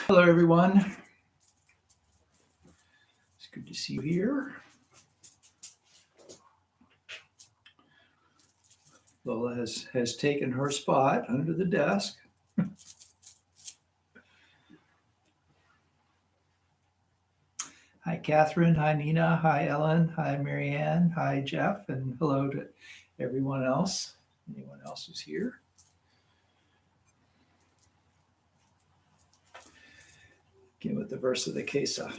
Hello, everyone. It's good to see you here. Lola has taken her spot under the desk. Hi, Catherine. Hi, Nina. Hi, Ellen. Hi, Marianne. Hi, Jeff. And hello to everyone else. Anyone else who's here. Begin with the verse of the Kesa.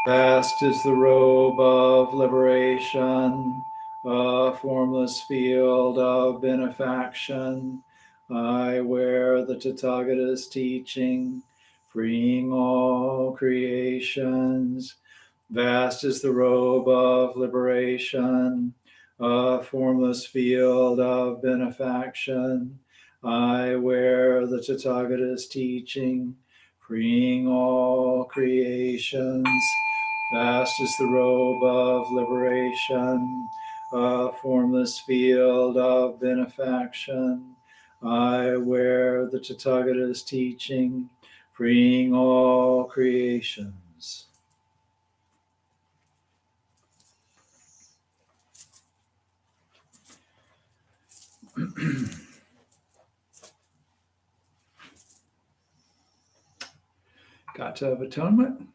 Vast is the robe of liberation, a formless field of benefaction. I wear the Tathagata's teaching, freeing all creations. Vast is the robe of liberation, a formless field of benefaction. I wear the Tathagata's teaching, freeing all creations. Vast is the robe of liberation, a formless field of benefaction. I wear the Tathagata's teaching, freeing all creations. Gata of Atonement.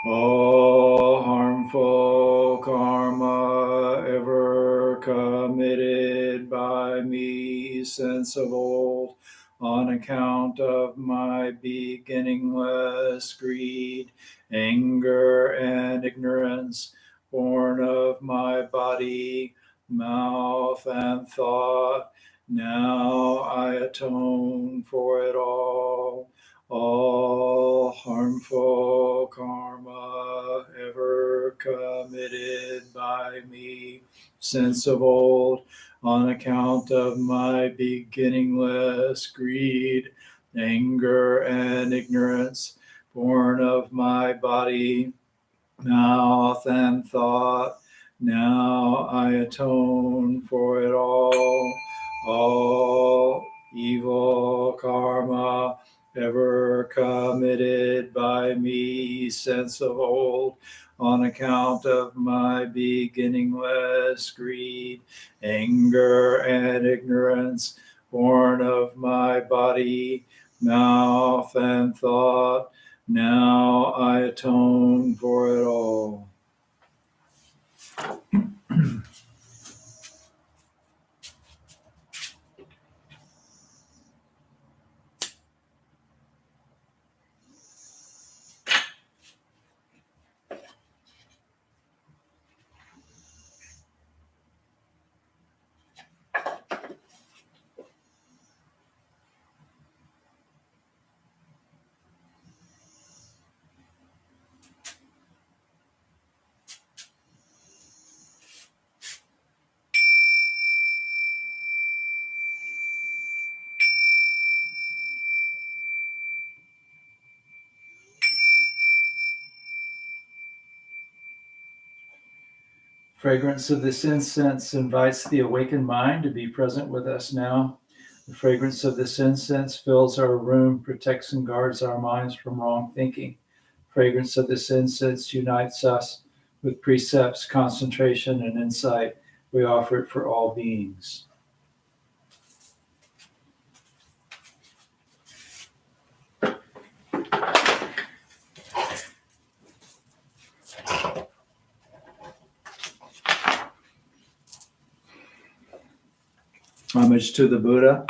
All harmful karma ever committed by me since of old, on account of my beginningless greed, anger, and ignorance, born of my body, mouth, and thought, now I atone for it all. All harmful karma ever committed by me since of old, on account of my beginningless greed, anger, and ignorance, born of my body, mouth, and thought, now I atone for it all. All evil karma ever committed by me since of old, on account of my beginningless greed, anger, and ignorance, born of my body, mouth, and thought, now I atone for it all. Fragrance of this incense invites the awakened mind to be present with us now. The fragrance of this incense fills our room, protects and guards our minds from wrong thinking. Fragrance of this incense unites us with precepts, concentration, and insight. We offer it for all beings. Homage to the Buddha.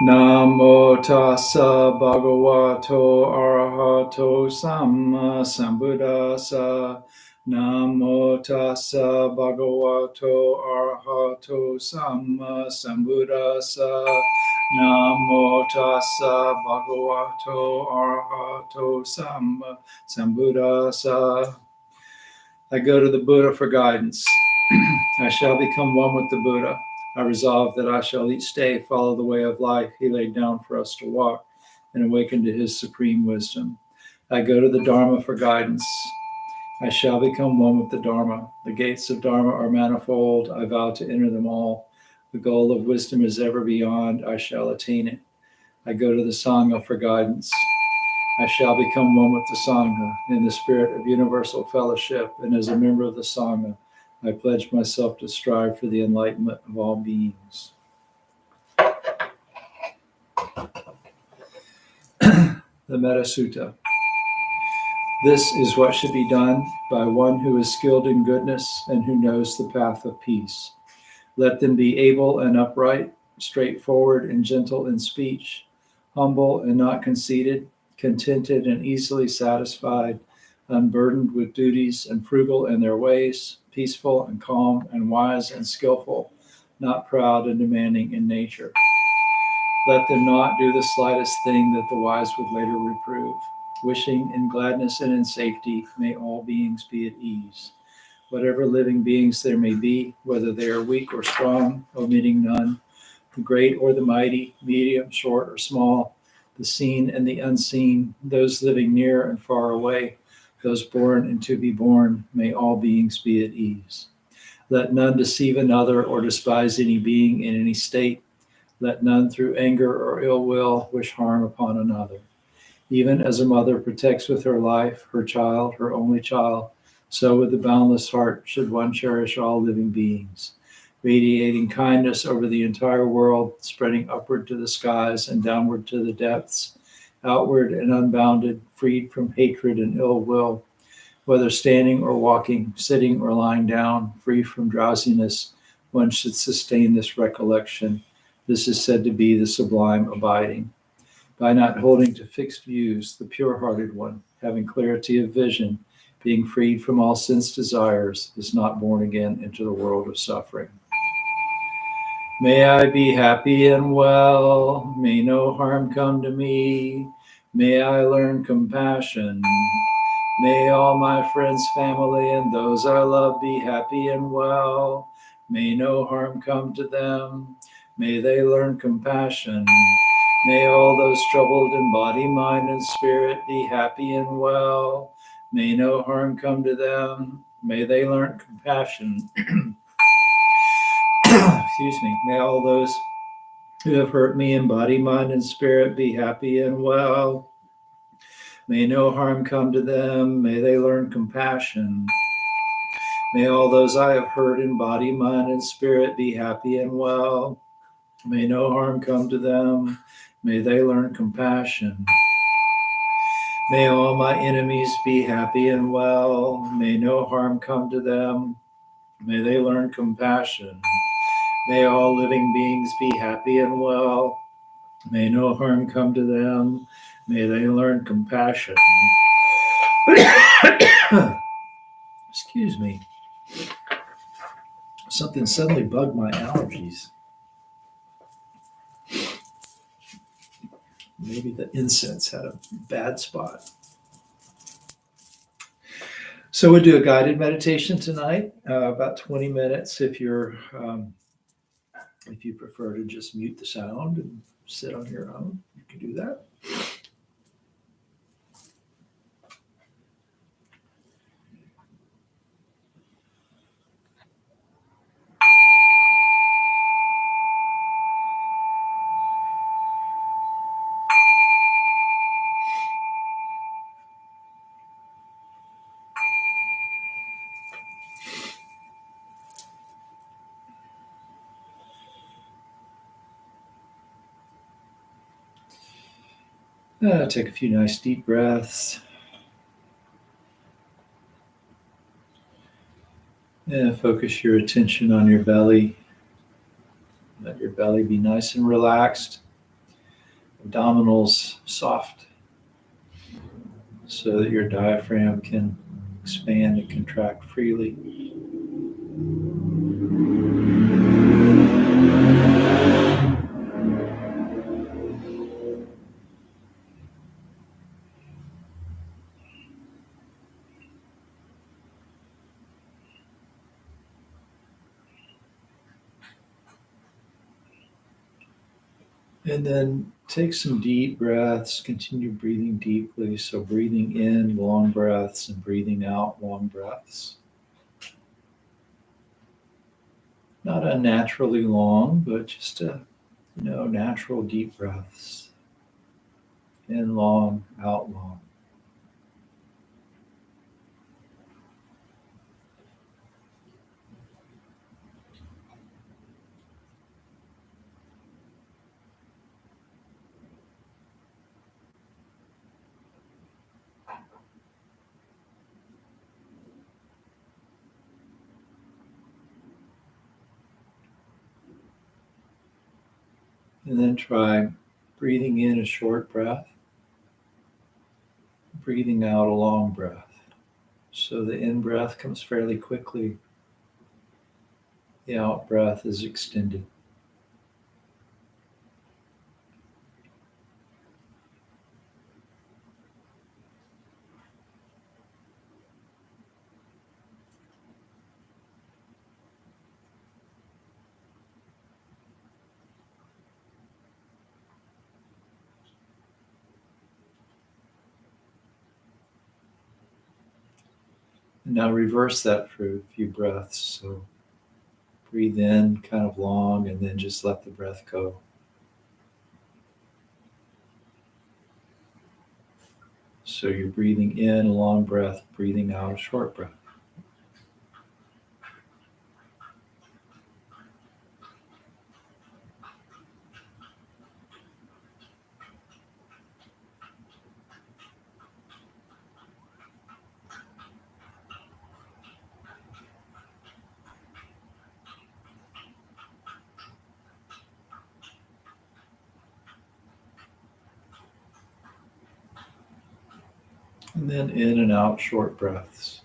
Namo tassa bhagavato arahato samma sambuddhassa. Namo tassa bhagavato arahato samma sambuddhassa. Namo tassa bhagavato arahato samma sambuddhassa. I go to the Buddha for guidance. I shall become one with the Buddha. I resolve that I shall each day follow the way of life he laid down for us to walk and awaken to his supreme wisdom. I go to the Dharma for guidance. I shall become one with the Dharma. The gates of Dharma are manifold. I vow to enter them all. The goal of wisdom is ever beyond. I shall attain it. I go to the Sangha for guidance. I shall become one with the Sangha in the spirit of universal fellowship, and as a member of the Sangha, I pledge myself to strive for the enlightenment of all beings. The Metta Sutta. This is what should be done by one who is skilled in goodness and who knows the path of peace. Let them be able and upright, straightforward and gentle in speech, humble and not conceited, contented and easily satisfied, unburdened with duties and frugal in their ways, peaceful and calm and wise and skillful, not proud and demanding in nature. Let them not do the slightest thing that the wise would later reprove. Wishing in gladness and in safety, may all beings be at ease. Whatever living beings there may be, whether they are weak or strong, omitting none, the great or the mighty, medium, short or small, the seen and the unseen, those living near and far away, those born and to be born, may all beings be at ease. Let none deceive another or despise any being in any state. Let none through anger or ill will wish harm upon another. Even as a mother protects with her life her child, her only child, so with the boundless heart should one cherish all living beings, radiating kindness over the entire world, spreading upward to the skies and downward to the depths, outward and unbounded, freed from hatred and ill will, whether standing or walking, sitting or lying down, free from drowsiness, one should sustain this recollection. This is said to be the sublime abiding. By not holding to fixed views, the pure-hearted one, having clarity of vision, being freed from all sense desires, is not born again into the world of suffering. May I be happy and well. May no harm come to me. May I learn compassion. May all my friends, family, and those I love be happy and well. May no harm come to them. May they learn compassion. May all those troubled in body, mind, and spirit be happy and well. May no harm come to them. May they learn compassion. Excuse me. May all those who have hurt me in body, mind, and spirit be happy and well. May no harm come to them. May they learn compassion. May all those I have hurt in body, mind, and spirit be happy and well. May no harm come to them. May they learn compassion. May all my enemies be happy and well. May no harm come to them. May they learn compassion. May all living beings be happy and well. May no harm come to them. May they learn compassion. Excuse me. Something suddenly bugged my allergies. Maybe the incense had a bad spot. So we'll do a guided meditation tonight, about 20 minutes. If you prefer to just mute the sound and sit on your own, you can do that. Take a few nice deep breaths. And focus your attention on your belly. Let your belly be nice and relaxed. Abdominals soft so that your diaphragm can expand and contract freely. And then take some deep breaths, continue breathing deeply. So breathing in long breaths and breathing out long breaths. Not unnaturally long, but just natural deep breaths. In long, out long. And then try breathing in a short breath, breathing out a long breath. So the in breath comes fairly quickly, the out breath is extended. And now reverse that for a few breaths. So breathe in kind of long and then just let the breath go. So you're breathing in a long breath, breathing out a short breath. And then in and out short breaths.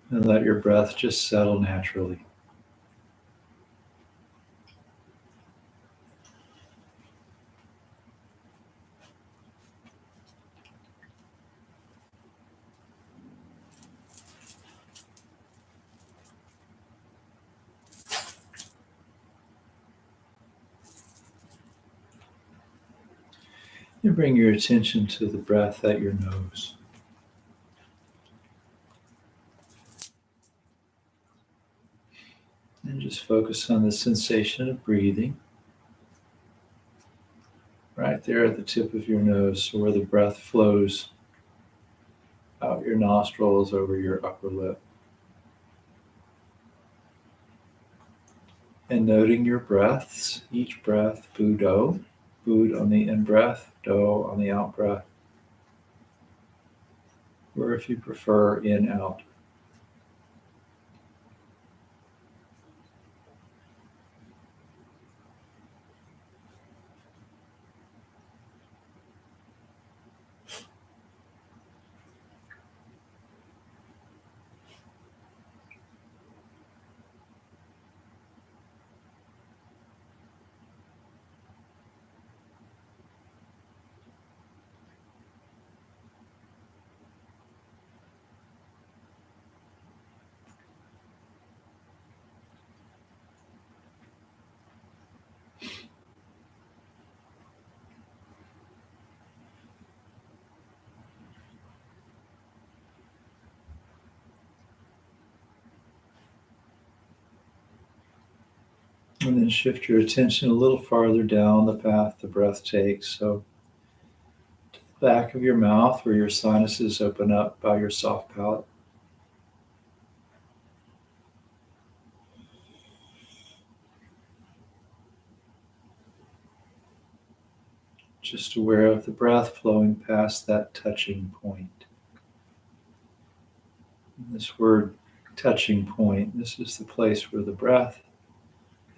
And let your breath just settle naturally. You bring your attention to the breath at your nose. And just focus on the sensation of breathing right there at the tip of your nose, so where the breath flows out your nostrils over your upper lip. And noting your breaths, each breath, bu-do, bud on the in breath, do on the out breath, or if you prefer, in, out. And then shift your attention a little farther down the path the breath takes. So to the back of your mouth where your sinuses open up by your soft palate. Just aware of the breath flowing past that touching point. And this word touching point, this is the place where the breath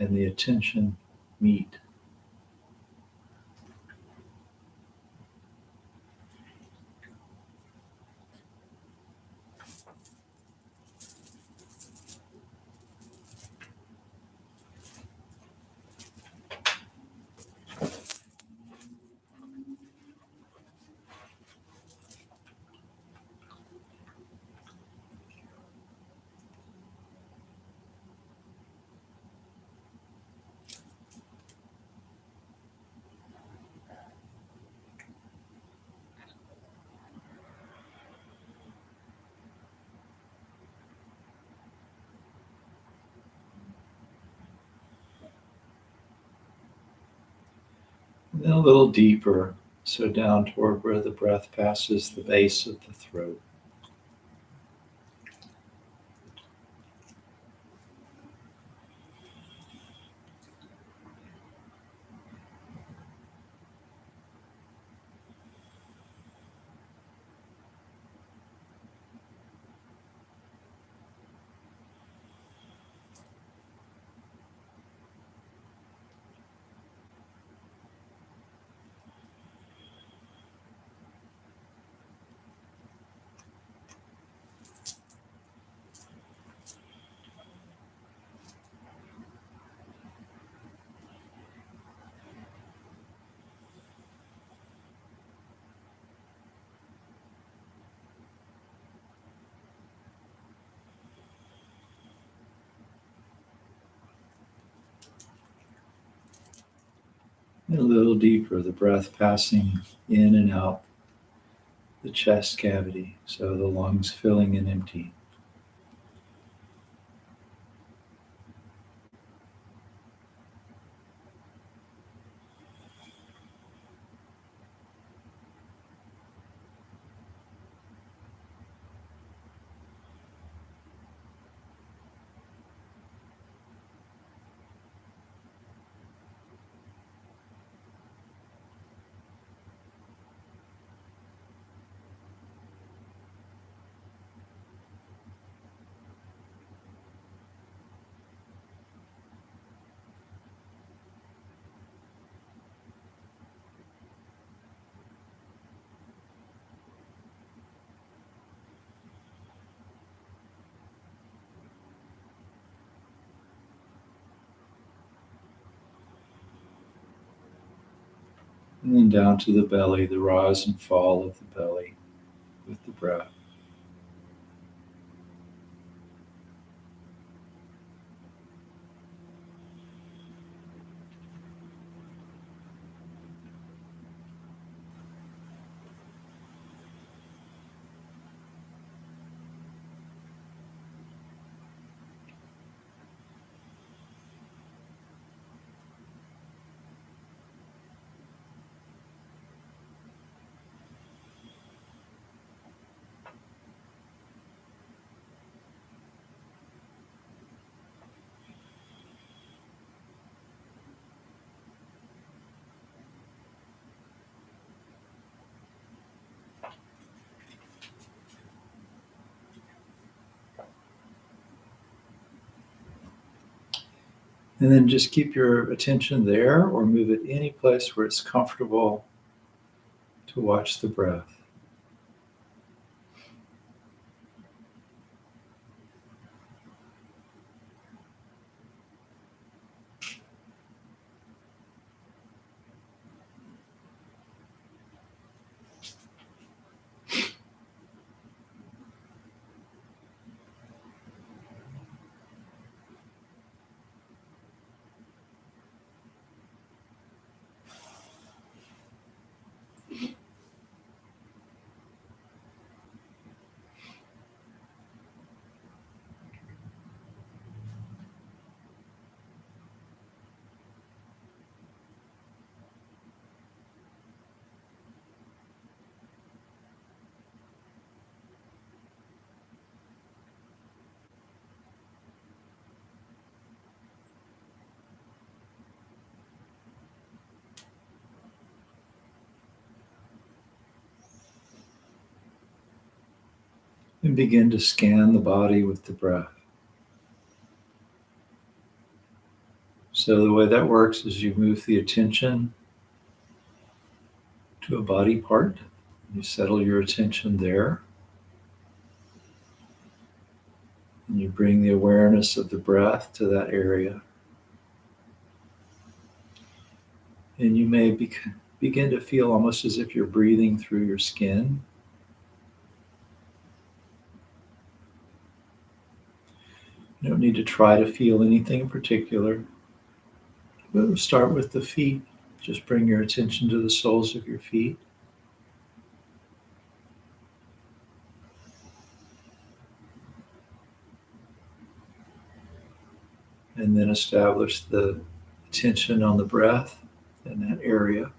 and the attention meet. then a little deeper, so down toward where the breath passes the base of the throat. And a little deeper, the breath passing in and out the chest cavity, so the lungs filling and empty. And then down to the belly, the rise and fall of the belly with the breath. And then just keep your attention there or move it any place where it's comfortable to watch the breath. And begin to scan the body with the breath. So the way that works is you move the attention to a body part. You settle your attention there. And you bring the awareness of the breath to that area. And you may begin to feel almost as if you're breathing through your skin. You don't need to try to feel anything in particular. But we'll start with the feet. Just bring your attention to the soles of your feet. And then establish the attention on the breath in that area.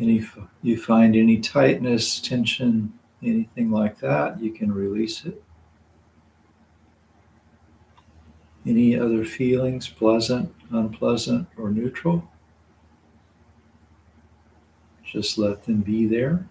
You find any tightness, tension, anything like that, you can release it. Any other feelings, pleasant, unpleasant, or neutral, just let them be there.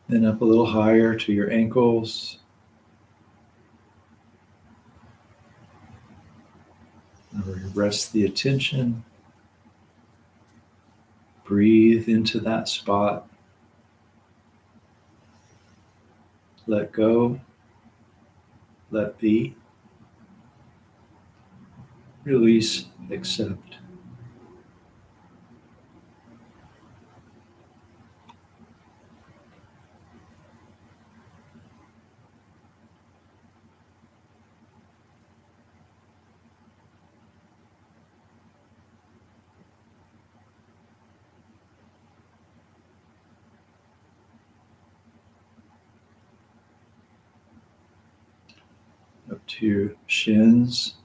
Then up a little higher to your ankles. Rest the attention. Breathe into that spot. Let go. Let be. Release. Accept. Up to your shins.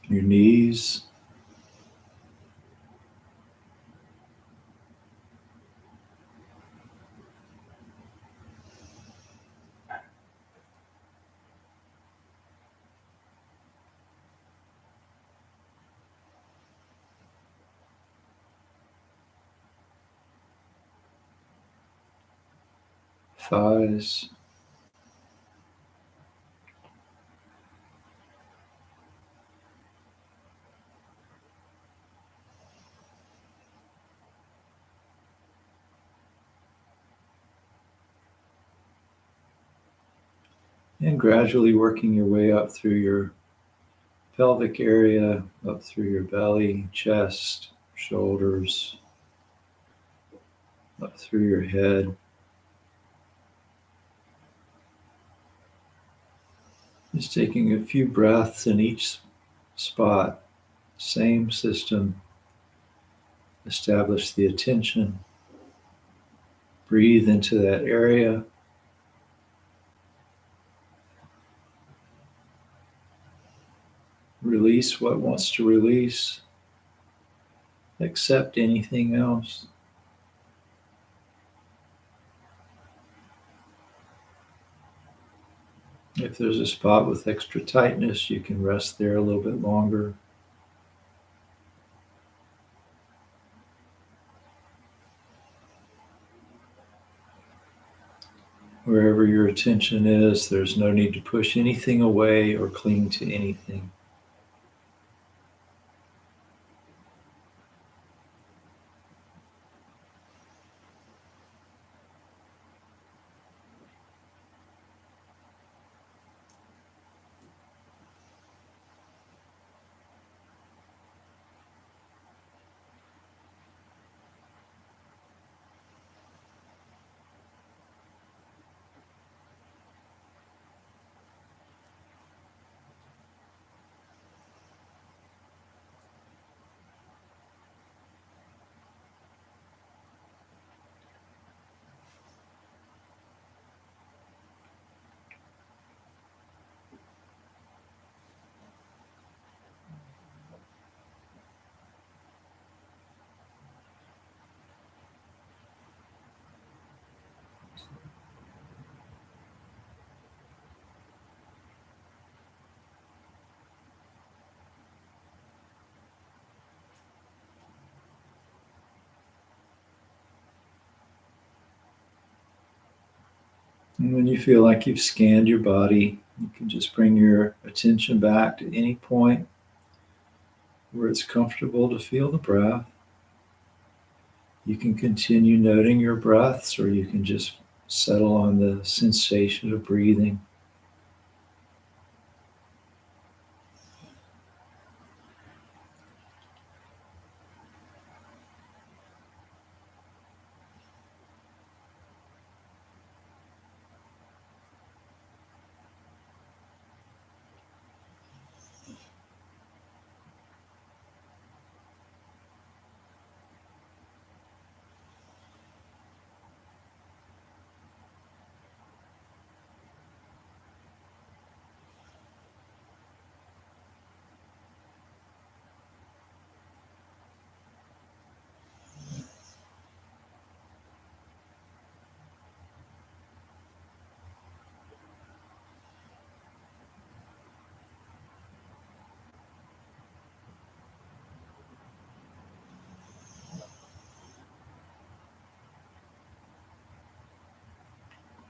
Your knees. Thighs. And gradually working your way up through your pelvic area, up through your belly, chest, shoulders, up through your head. Just taking a few breaths in each spot, same system. Establish the attention. Breathe into that area. Release what wants to release. Accept anything else. If there's a spot with extra tightness, you can rest there a little bit longer. Wherever your attention is, there's no need to push anything away or cling to anything. And when you feel like you've scanned your body, you can just bring your attention back to any point where it's comfortable to feel the breath. You can continue noting your breaths, or you can just settle on the sensation of breathing.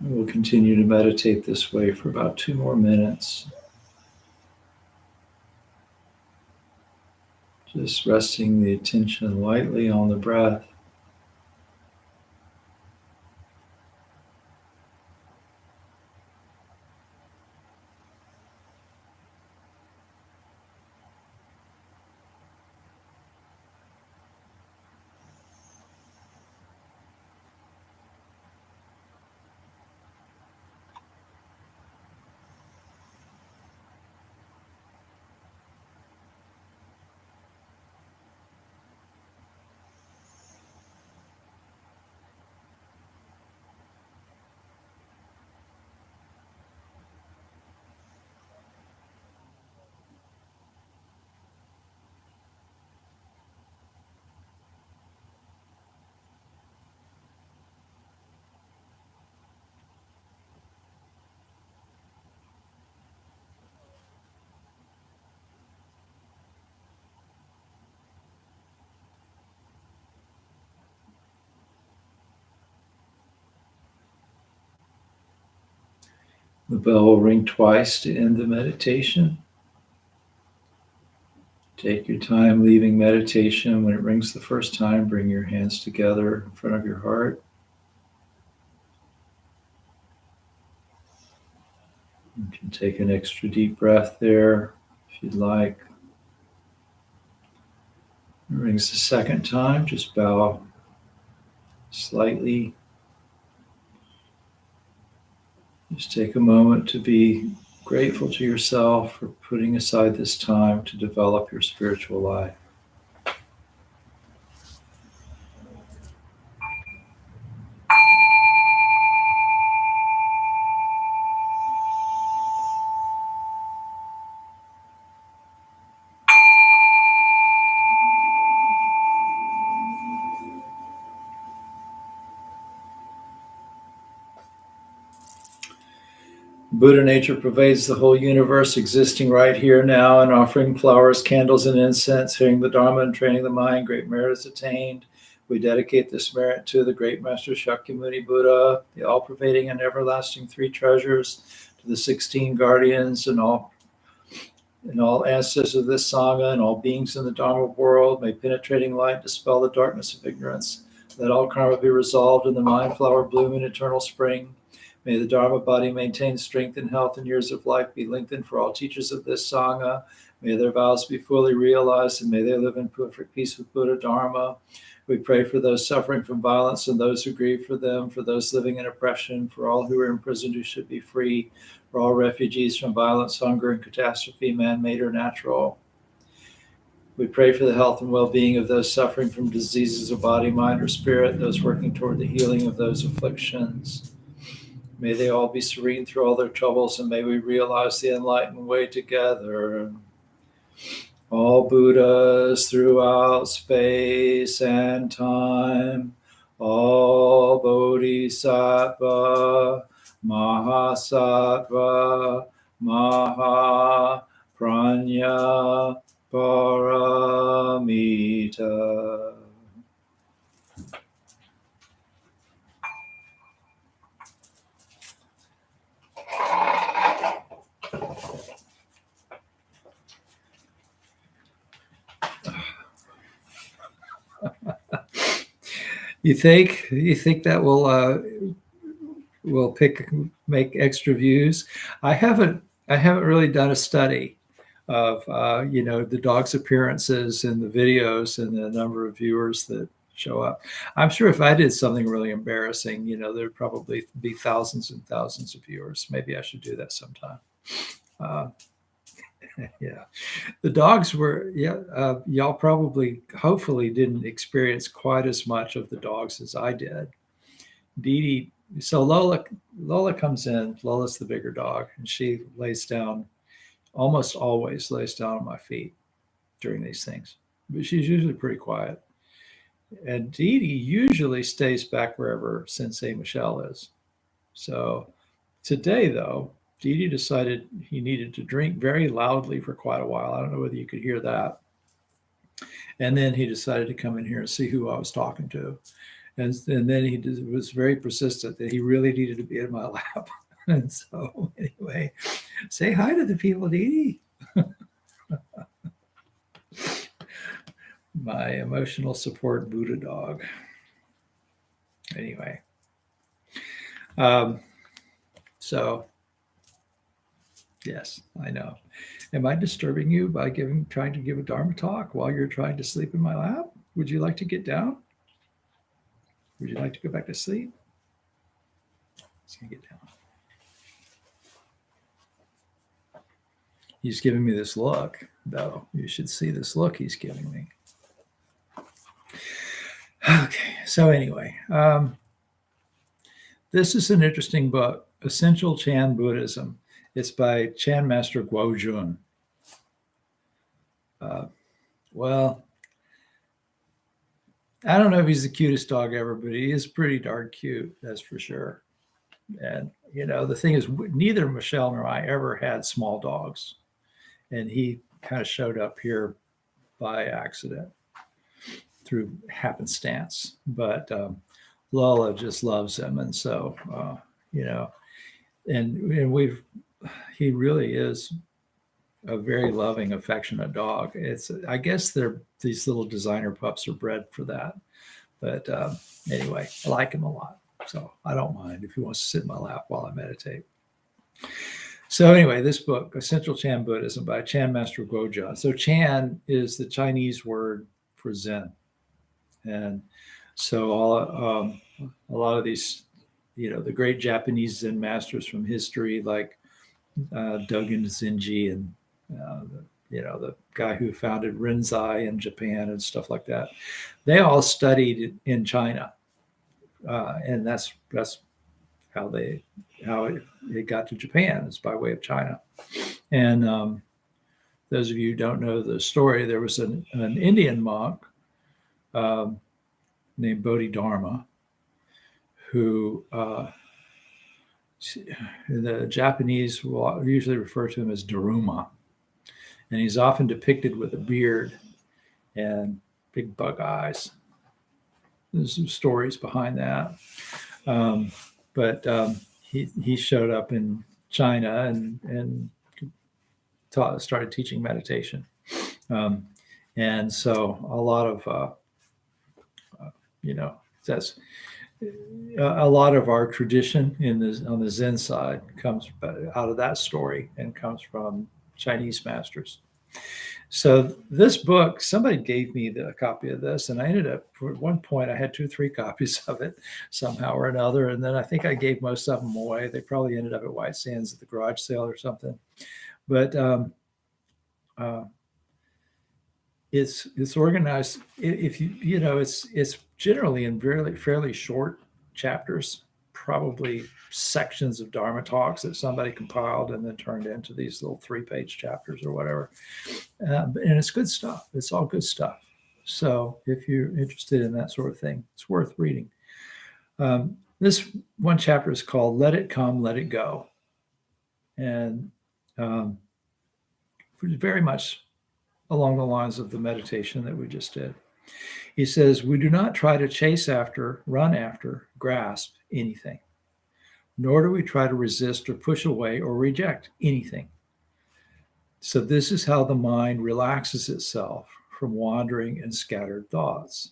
We'll continue to meditate this way for about 2 more minutes. Just resting the attention lightly on the breath. The bell will ring twice to end the meditation. Take your time leaving meditation. When it rings the first time, bring your hands together in front of your heart. You can take an extra deep breath there if you'd like. When it rings the second time, just bow slightly. Just take a moment to be grateful to yourself for putting aside this time to develop your spiritual life. Buddha nature pervades the whole universe, existing right here now, and offering flowers, candles, and incense, hearing the Dharma and training the mind. Great merit is attained. We dedicate this merit to the great Master Shakyamuni Buddha, the all-pervading and everlasting three treasures, to the 16 guardians and all ancestors of this Sangha and all beings in the Dharma world. May penetrating light dispel the darkness of ignorance. Let all karma be resolved and the mind flower bloom in eternal spring. May the Dharma body maintain strength and health, and years of life be lengthened for all teachers of this Sangha. May their vows be fully realized, and may they live in perfect peace with Buddha Dharma. We pray for those suffering from violence and those who grieve for them, for those living in oppression, for all who are imprisoned who should be free, for all refugees from violence, hunger, and catastrophe, man-made or natural. We pray for the health and well-being of those suffering from diseases of body, mind, or spirit, those working toward the healing of those afflictions. May they all be serene through all their troubles, and may we realize the enlightened way together. All Buddhas throughout space and time, all Bodhisattva, Mahasattva, Mahaprajna Paramita. You think that will make extra views? I haven't really done a study of the dog's appearances and the videos and the number of viewers that show up. I'm sure if I did something really embarrassing, there'd probably be thousands and thousands of viewers. Maybe I should do that sometime. Uh, yeah, the dogs were y'all probably hopefully didn't experience quite as much of the dogs as I did. Dee Dee, so Lola comes in. Lola's the bigger dog, and she lays down, almost always lays down on my feet during these things. But she's usually pretty quiet. And Dee Dee usually stays back wherever Sensei Michelle is. So today, though, Dee Dee decided he needed to drink very loudly for quite a while. I don't know whether you could hear that. And then he decided to come in here and see who I was talking to. And then he was very persistent that he really needed to be in my lap. And so anyway, say hi to the people, Dee Dee. My emotional support Buddha dog. Anyway. So yes, I know. Am I disturbing you by trying to give a Dharma talk while you're trying to sleep in my lap? Would you like to get down? Would you like to go back to sleep? Let's get down. He's giving me this look, though. You should see this look he's giving me. Okay, so anyway, this is an interesting book, Essential Chan Buddhism. It's by Chan Master Guo Jun. Well, I don't know if he's the cutest dog ever, but he is pretty darn cute, that's for sure. And, the thing is, neither Michelle nor I ever had small dogs. And he kind of showed up here by accident through happenstance. But Lola just loves him. And so, and he really is a very loving, affectionate dog. I guess these little designer pups are bred for that. But anyway, I like him a lot. So I don't mind if he wants to sit in my lap while I meditate. So anyway, this book, Essential Chan Buddhism by Chan Master Guo Jun. So Chan is the Chinese word for Zen. And so a lot of these, the great Japanese Zen masters from history, like Dogen Zenji and, the guy who founded Rinzai in Japan and stuff like that, they all studied in China. And that's how it got to Japan, is by way of China. And those of you who don't know the story, there was an Indian monk named Bodhidharma who the Japanese will usually refer to him as Daruma. And he's often depicted with a beard and big bug eyes. There's some stories behind that. But he showed up in China and started teaching meditation. And so a lot of, that's a lot of our tradition on the Zen side comes out of that story and comes from Chinese masters. So this book, somebody gave me a copy of this, and I ended up, at one point, I had 2 or 3 copies of it somehow or another, and then I think I gave most of them away. They probably ended up at White Sands at the garage sale or something. But it's organized. If it's generally in fairly short chapters, probably sections of Dharma talks that somebody compiled and then turned into these little 3-page chapters or whatever. And it's good stuff. It's all good stuff. So if you're interested in that sort of thing, it's worth reading. This one chapter is called Let It Come, Let It Go. And very much along the lines of the meditation that we just did. He says, we do not try to chase after, run after, grasp anything, nor do we try to resist or push away or reject anything. So this is how the mind relaxes itself from wandering and scattered thoughts.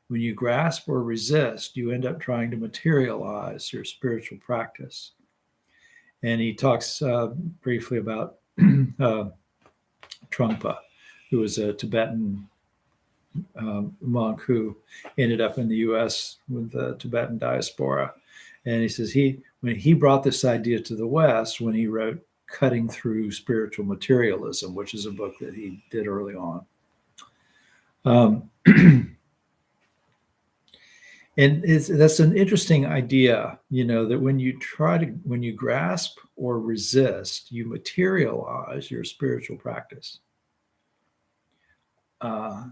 When you grasp or resist, you end up trying to materialize your spiritual practice. And he talks briefly about Trungpa, who was a Tibetan monk who ended up in the U.S. with the Tibetan diaspora. And he says when he brought this idea to the West, when he wrote Cutting Through Spiritual Materialism, which is a book that he did early on. And that's an interesting idea, that when you grasp or resist, you materialize your spiritual practice. And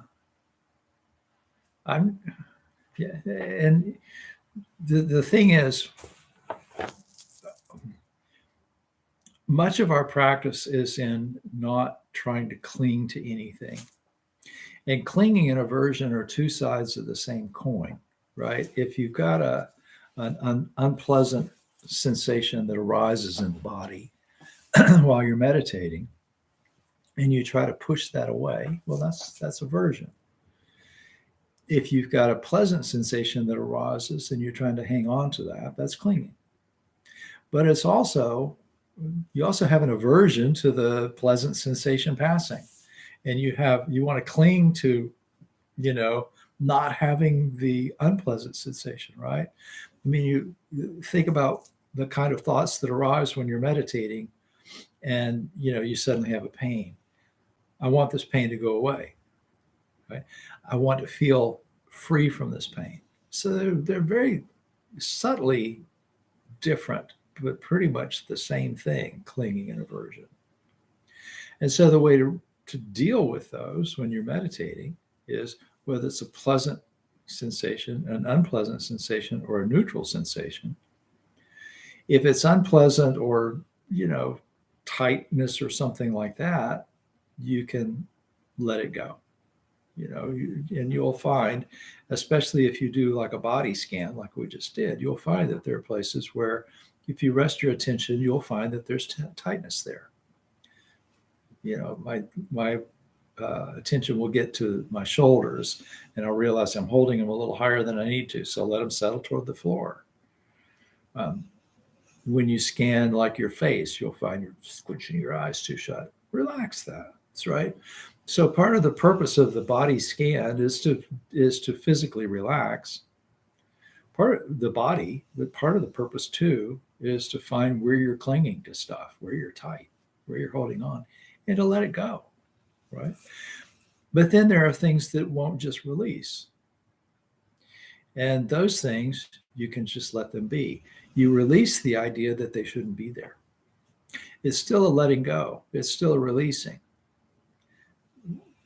the thing is, much of our practice is in not trying to cling to anything. And clinging and aversion are two sides of the same coin, right? If you've got an unpleasant sensation that arises in the body while you're meditating, and you try to push that away, well, that's aversion. If you've got a pleasant sensation that arises and you're trying to hang on to that, that's clinging. But you also have an aversion to the pleasant sensation passing. And you want to cling to, not having the unpleasant sensation, right? I mean, you think about the kind of thoughts that arise when you're meditating and, you suddenly have a pain. I want this pain to go away, right? I want to feel free from this pain. So they're very subtly different, but pretty much the same thing, clinging and aversion. And so the way to deal with those when you're meditating is whether it's a pleasant sensation, an unpleasant sensation, or a neutral sensation. If it's unpleasant or, tightness or something like that, you can let it go. And you'll find, especially if you do like a body scan, like we just did, you'll find that there are places where if you rest your attention, you'll find that there's tightness there. My attention will get to my shoulders and I'll realize I'm holding them a little higher than I need to. So let them settle toward the floor. When you scan like your face, you'll find you're squinching your eyes too shut. Relax that. That's right. So part of the purpose of the body scan is to physically relax part of the body, but part of the purpose too is to find where you're clinging to stuff, where you're tight, where you're holding on, and to let it go, right? But then there are things that won't just release. And those things, you can just let them be. You release the idea that they shouldn't be there. It's still a letting go. It's still a releasing.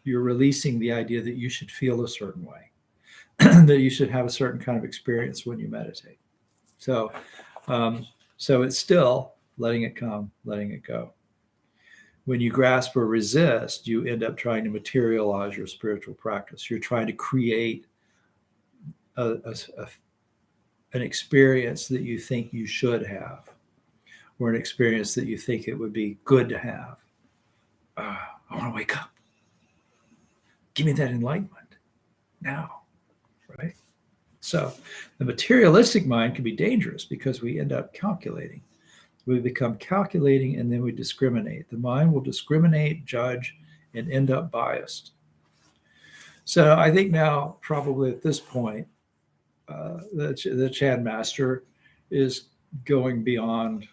You're releasing the idea that you should feel a certain way, that you should have a certain kind of experience when you meditate. So it's still letting it come, letting it go. When you grasp or resist, you end up trying to materialize your spiritual practice. You're trying to create an experience that you think you should have, or an experience that you think it would be good to have. I want to wake up. Give me that enlightenment now, right? So the materialistic mind can be dangerous because we end up calculating. We become calculating and then we discriminate. The mind will discriminate, judge, and end up biased. So I think now, probably at this point, the Chan Master is going beyond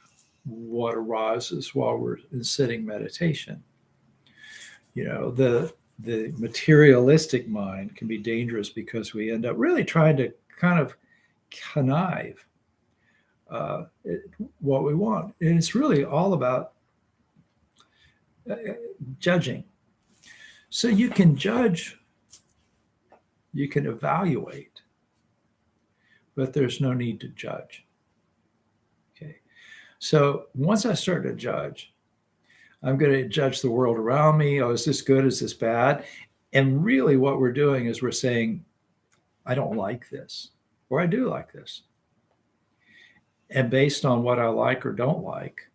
what arises while we're in sitting meditation. The materialistic mind can be dangerous because we end up really trying to kind of connive what we want. And it's really all about judging. So you can judge, you can evaluate, but there's no need to judge. Okay. So once I start to judge, I'm going to judge the world around me. Oh, is this good? Is this bad? And really what we're doing is we're saying, I don't like this, or I do like this. And based on what I like or don't like,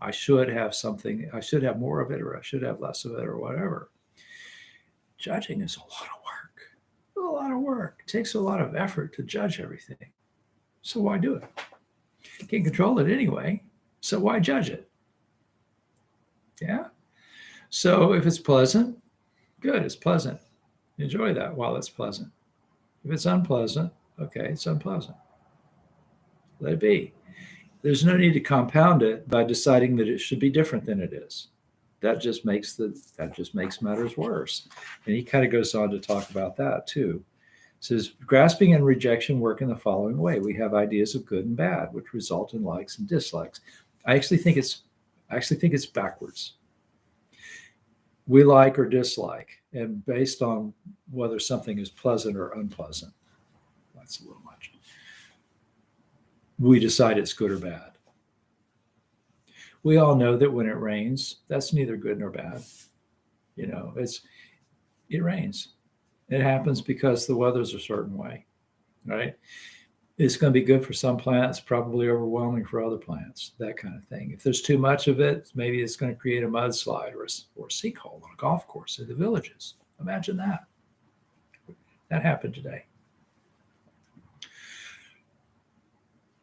I should have something, I should have more of it, or I should have less of it, or whatever. Judging is a lot of work. A lot of work. It takes a lot of effort to judge everything. So why do it? You can't control it anyway. So why judge it? Yeah. So if it's pleasant, good, it's pleasant. Enjoy that while it's pleasant. If it's unpleasant, okay, it's unpleasant. Let it be. There's no need to compound it by deciding that it should be different than it is. That just makes matters worse. And he kind of goes on to talk about that too. It says grasping and rejection work in the following way. We have ideas of good and bad, which result in likes and dislikes. I actually think it's backwards. We like or dislike, and based on whether something is pleasant or unpleasant, that's a little much, we decide it's good or bad. We all know that when it rains, that's neither good nor bad. It rains. It happens because the weather's a certain way, right? It's going to be good for some plants, probably overwhelming for other plants, that kind of thing. If there's too much of it, maybe it's going to create a mudslide or a sinkhole on a golf course in the villages. Imagine that. That happened today.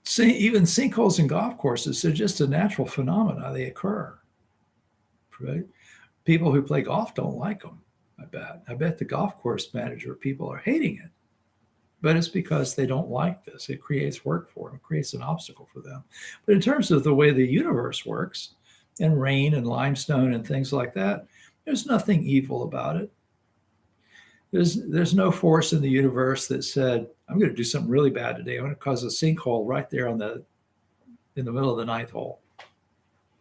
See, even sinkholes in golf courses are just a natural phenomena. They occur. Right? People who play golf don't like them, I bet. I bet the golf course manager people are hating it. But it's because they don't like this. It creates work for them. It creates an obstacle for them. But in terms of the way the universe works, and rain and limestone and things like that, there's nothing evil about it. There's no force in the universe that said, I'm going to do something really bad today. I'm going to cause a sinkhole right there in the middle of the ninth hole.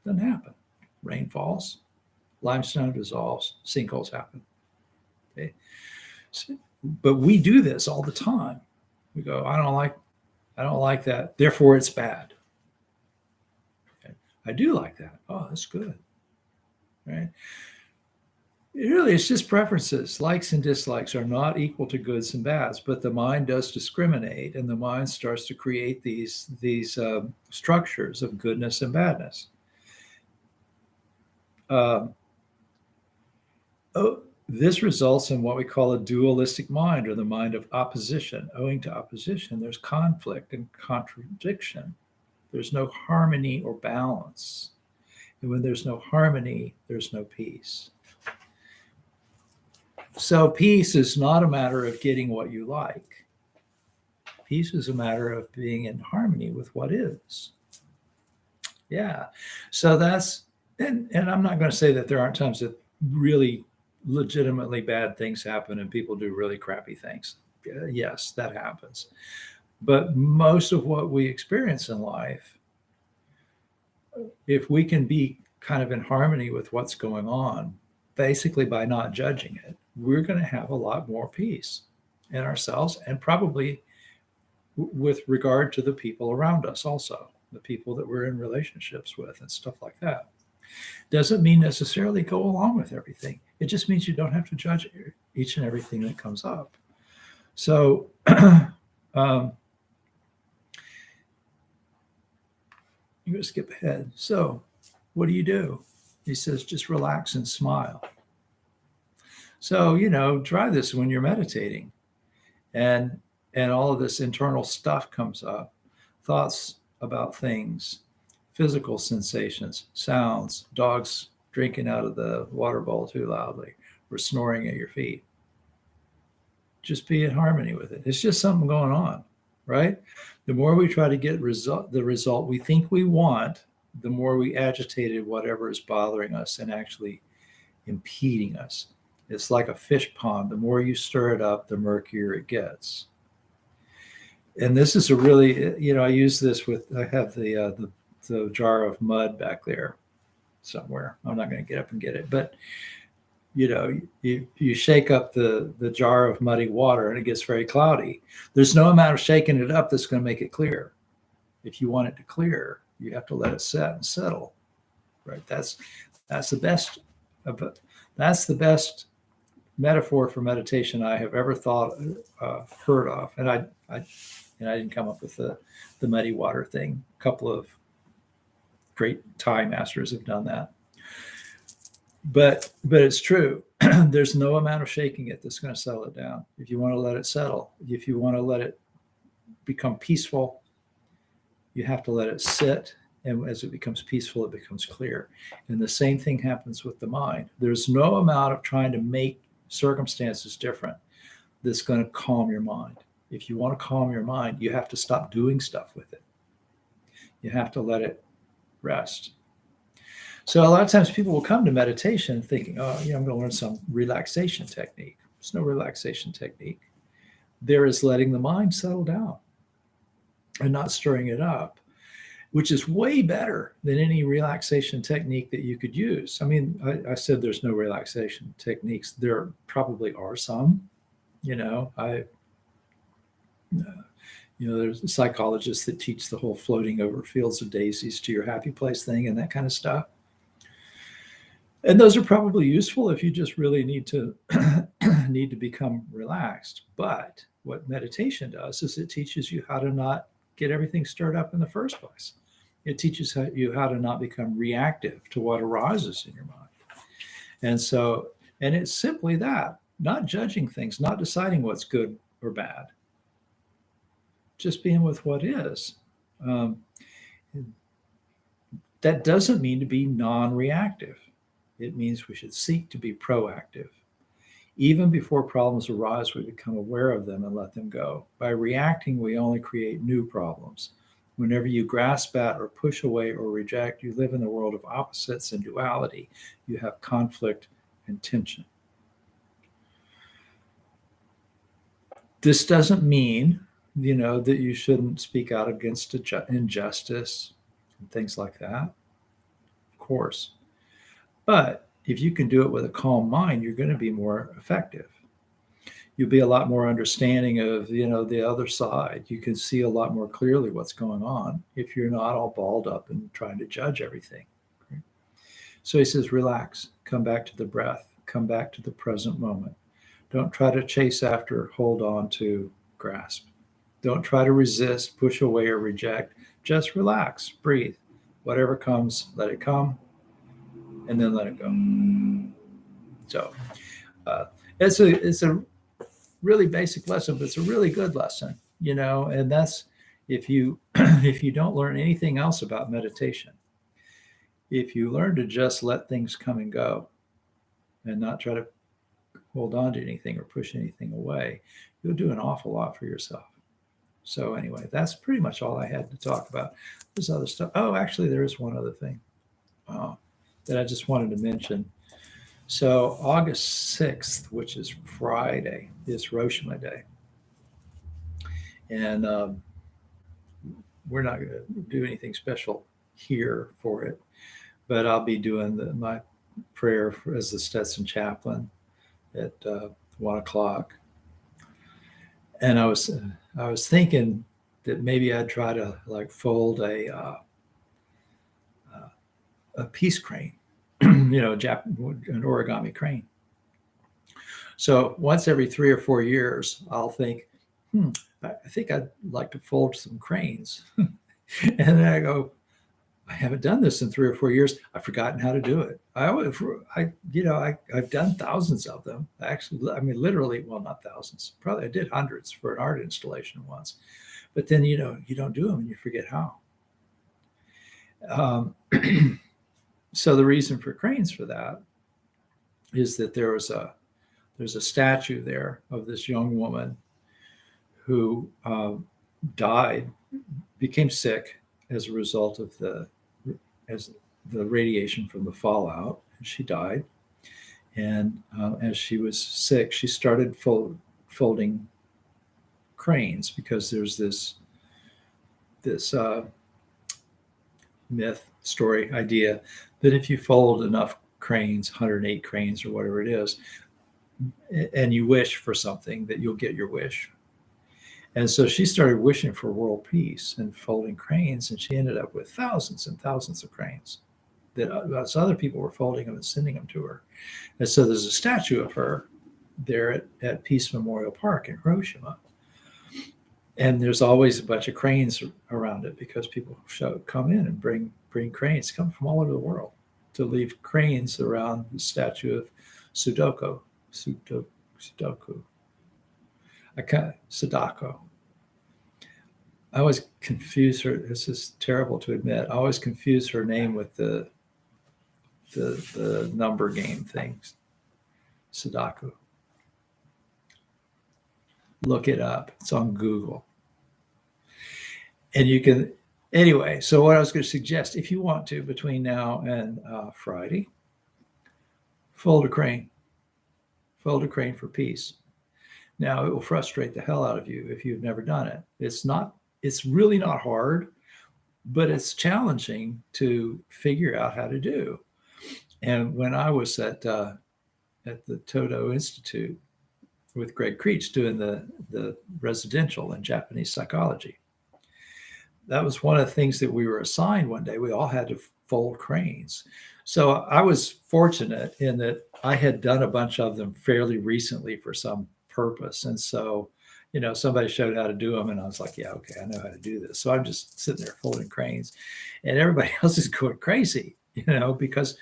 Doesn't happen. Rain falls, limestone dissolves, sinkholes happen. Okay. But we do this all the time. We go, I don't like that, therefore it's bad. Okay. I do like that. Oh, that's good. Right? It's just preferences. Likes and dislikes are not equal to goods and bads, but the mind does discriminate, and the mind starts to create these structures of goodness and badness. This results in what we call a dualistic mind, or the mind of opposition. Owing to opposition, there's conflict and contradiction. There's no harmony or balance. And when there's no harmony, there's no peace. So peace is not a matter of getting what you like. Peace is a matter of being in harmony with what is. Yeah. So that's, and I'm not going to say that there aren't times that really legitimately bad things happen and people do really crappy things. Yes, that happens. But most of what we experience in life, if we can be kind of in harmony with what's going on, basically by not judging it, we're going to have a lot more peace in ourselves, and probably with regard to the people around us also, the people that we're in relationships with and stuff like that. Doesn't mean necessarily go along with everything. It just means you don't have to judge each and everything that comes up. So you're going to skip ahead. So what do? He says, just relax and smile. So, try this when you're meditating and all of this internal stuff comes up, thoughts about things, physical sensations, sounds, dogs drinking out of the water bowl too loudly or snoring at your feet. Just be in harmony with it. It's just something going on, right? The more we try to get the result we think we want, the more we agitated whatever is bothering us and actually impeding us. It's like a fish pond. The more you stir it up, the murkier it gets. And this is a really, I use this I have the jar of mud back there somewhere. I'm not going to get up and get it, but you shake up the jar of muddy water and it gets very cloudy. There's no amount of shaking it up that's going to make it clear. If you want it to clear, you have to let it set and settle. Right? That's the best. That's the best metaphor for meditation I have ever heard of. And I didn't come up with the muddy water thing. A couple of great Thai masters have done that. But it's true. There's no amount of shaking it that's going to settle it down. If you want to let it settle, if you want to let it become peaceful, you have to let it sit. And as it becomes peaceful, it becomes clear. And the same thing happens with the mind. There's no amount of trying to make circumstances different that's going to calm your mind. If you want to calm your mind, you have to stop doing stuff with it. You have to let it rest. So a lot of times people will come to meditation thinking, oh, I'm going to learn some relaxation technique. There's no relaxation technique. There is letting the mind settle down and not stirring it up, which is way better than any relaxation technique that you could use. I mean, I said there's no relaxation techniques. There probably are some. There's psychologists that teach the whole floating over fields of daisies to your happy place thing and that kind of stuff. And those are probably useful if you just really need to become relaxed. But what meditation does is it teaches you how to not get everything stirred up in the first place. It teaches you how to not become reactive to what arises in your mind. And it's simply that, not judging things, not deciding what's good or bad, just being with what is. That doesn't mean to be non-reactive. It means we should seek to be proactive. Even before problems arise, we become aware of them and let them go. By reacting, we only create new problems. Whenever you grasp at or push away or reject, you live in the world of opposites and duality. You have conflict and tension. This doesn't mean, that you shouldn't speak out against injustice and things like that. Of course. But if you can do it with a calm mind, you're going to be more effective. You'll be a lot more understanding of, the other side. You can see a lot more clearly what's going on if you're not all balled up and trying to judge everything. So he says, relax, come back to the breath, come back to the present moment. Don't try to chase after, hold on to, grasp. Don't try to resist, push away, or reject. Just relax, breathe. Whatever comes, let it come, and then let it go. So it's a really basic lesson, but it's a really good lesson, and that's if you don't learn anything else about meditation, if you learn to just let things come and go and not try to hold on to anything or push anything away, you'll do an awful lot for yourself. So anyway, that's pretty much all I had to talk about. There's other stuff. Oh, actually, there is one other thing that I just wanted to mention. So August 6th, which is Friday, is Hiroshima Day. And we're not going to do anything special here for it, but I'll be doing my prayer as the Stetson chaplain at 1 o'clock. And I was thinking that maybe I'd try to fold a peace crane, an origami crane. So once every 3 or 4 years, I'll think, I think I'd like to fold some cranes. And then I go, I haven't done this in 3 or 4 years. I've forgotten how to do it. I've done thousands of them. Actually, I mean, literally, well, not thousands. Probably I did hundreds for an art installation once. But then, you don't do them and you forget how. So the reason for cranes for that is that there's a statue there of this young woman who died, became sick as a result of the radiation from the fallout, and she died. And as she was sick, she started folding cranes because there's this myth, story, idea that if you fold enough cranes, 108 cranes or whatever it is, and you wish for something, that you'll get your wish. And so she started wishing for world peace and folding cranes, and she ended up with thousands and thousands of cranes that other people were folding them and sending them to her. And so there's a statue of her there at Peace Memorial Park in Hiroshima. And there's always a bunch of cranes around it because people come in and bring cranes, come from all over the world to leave cranes around the statue of Sudoku. Sudoku. Sadako. I always confuse her. This is terrible to admit. I always confuse her name with the number game things. Sadako. Look it up. It's on Google. And you can, anyway, so what I was going to suggest, if you want to, between now and Friday, fold a crane. Fold a crane for peace. Now, it will frustrate the hell out of you if you've never done it. It's really not hard, but it's challenging to figure out how to do. And when I was at the Todo Institute with Greg Creech doing the residential in Japanese psychology, that was one of the things that we were assigned one day. We all had to fold cranes. So I was fortunate in that I had done a bunch of them fairly recently for some purpose. And so, somebody showed how to do them and I was like, yeah, okay, I know how to do this. So I'm just sitting there folding cranes and everybody else is going crazy, because,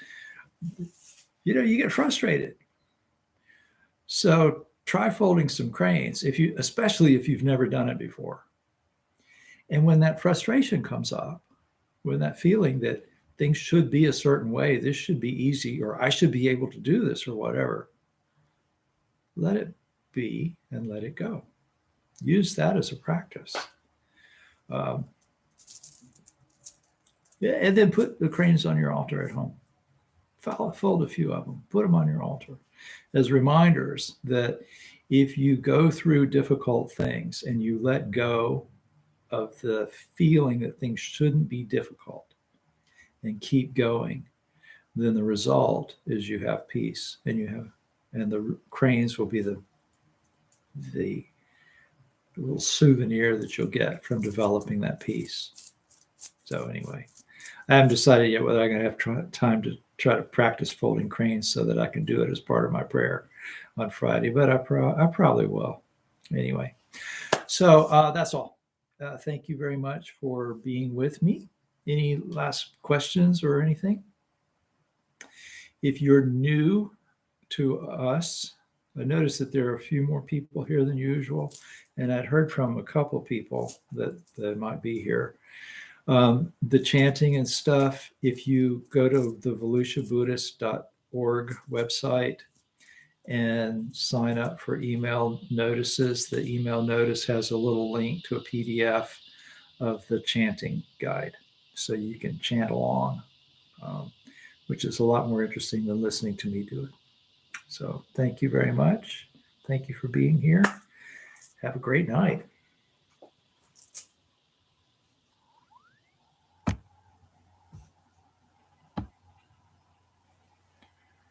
you get frustrated. So try folding some cranes, especially if you've never done it before. And when that frustration comes up, when that feeling that things should be a certain way, this should be easy, or I should be able to do this or whatever, let it be and let it go. Use that as a practice. And then put the cranes on your altar at home. Fold a few of them, put them on your altar as reminders that if you go through difficult things and you let go of the feeling that things shouldn't be difficult and keep going, then the result is you have peace, and the cranes will be the little souvenir that you'll get from developing that peace. So anyway, I haven't decided yet whether I'm going to have time to try to practice folding cranes so that I can do it as part of my prayer on Friday, but I probably will. Anyway, so that's all. Thank you very much for being with me. Any last questions or anything? If you're new to us, I noticed that there are a few more people here than usual, and I'd heard from a couple people that might be here. The chanting and stuff, if you go to the volusiabuddhist.org website and sign up for email notices, the email notice has a little link to a PDF of the chanting guide. So you can chant along, which is a lot more interesting than listening to me do it. So thank you very much. Thank you for being here. Have a great night.